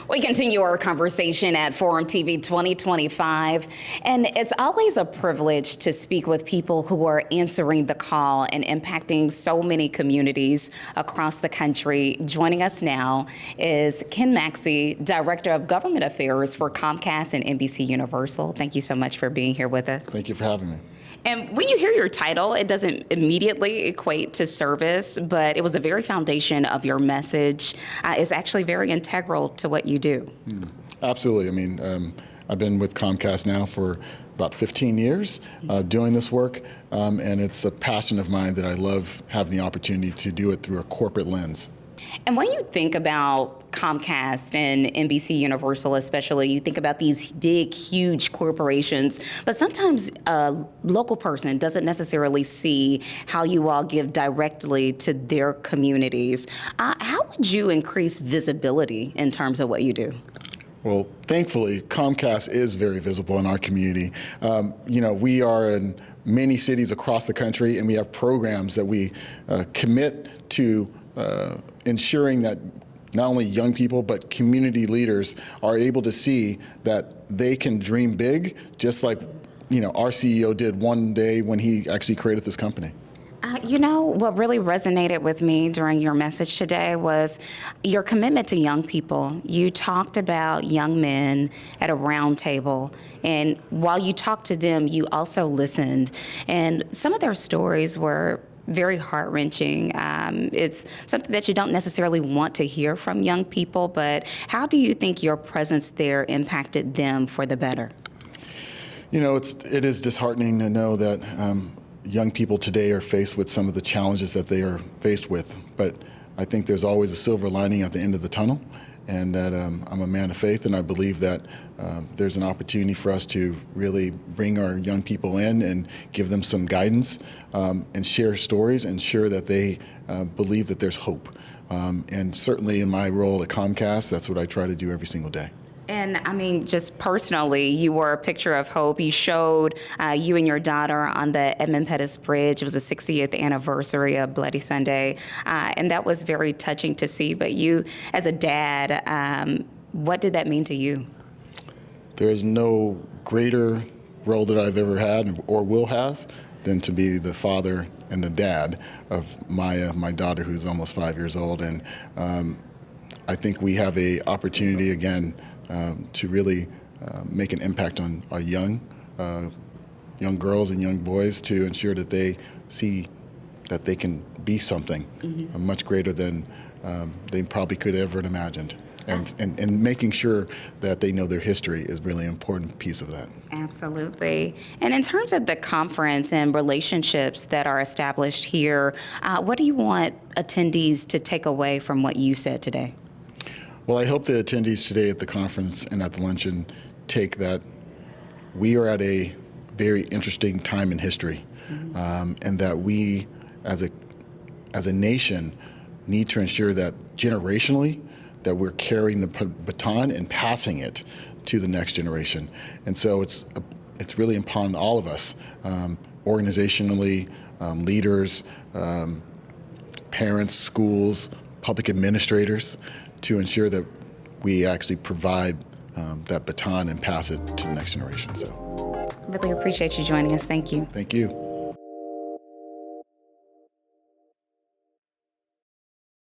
We continue our conversation at Forum TV 2025, and it's always a privilege to speak with people who are answering the call and impacting so many communities across the country. Joining us now is Ken Maxey, Director of Government Affairs for Comcast and NBC Universal. Thank you so much for being here with us. Thank you for having me. And when you hear your title, it doesn't immediately equate to service, but it was the very foundation of your message. It's actually very integral to what you do. Absolutely. I mean, I've been with Comcast now for about 15 years doing this work, and it's a passion of mine that I love having the opportunity to do it through a corporate lens. And when you think about Comcast and NBC Universal especially, you think about these big, huge corporations, but sometimes a local person doesn't necessarily see how you all give directly to their communities. How would you increase visibility in terms of what you do? Well, thankfully, Comcast is very visible in our community. We are in many cities across the country, and we have programs that we commit to ensuring that not only young people, but community leaders are able to see that they can dream big, just like our CEO did one day when he actually created this company. What really resonated with me during your message today was your commitment to young people. You talked about young men at a round table, and while you talked to them, you also listened. And some of their stories were very heart-wrenching. It's something that you don't necessarily want to hear from young people, but how do you think your presence there impacted them for the better? It is disheartening to know that young people today are faced with some of the challenges that they are faced with, but I think there's always a silver lining at the end of the tunnel, and that I'm a man of faith, and I believe that there's an opportunity for us to really bring our young people in and give them some guidance and share stories, and ensure that they believe that there's hope. And certainly in my role at Comcast, that's what I try to do every single day. And I mean, just personally, you were a picture of hope. You showed you and your daughter on the Edmund Pettus Bridge. It was the 60th anniversary of Bloody Sunday, and that was very touching to see. But you, as a dad, what did that mean to you? There is no greater role that I've ever had or will have than to be the father and the dad of Maya, my daughter, who's almost 5 years old. And I think we have an opportunity again to really make an impact on our young girls and young boys, to ensure that they see that they can be something much greater than they probably could ever have imagined. And making sure that they know their history is really an important piece of that. Absolutely. And in terms of the conference and relationships that are established here, what do you want attendees to take away from what you said today? Well, I hope the attendees today at the conference and at the luncheon take that we are at a very interesting time in history, and that we, as a nation, need to ensure that generationally, that we're carrying the baton and passing it to the next generation. And so it's really upon all of us, organizationally, leaders, parents, schools, public administrators, to ensure that we actually provide that baton and pass it to the next generation. So, really appreciate you joining us. Thank you. Thank you.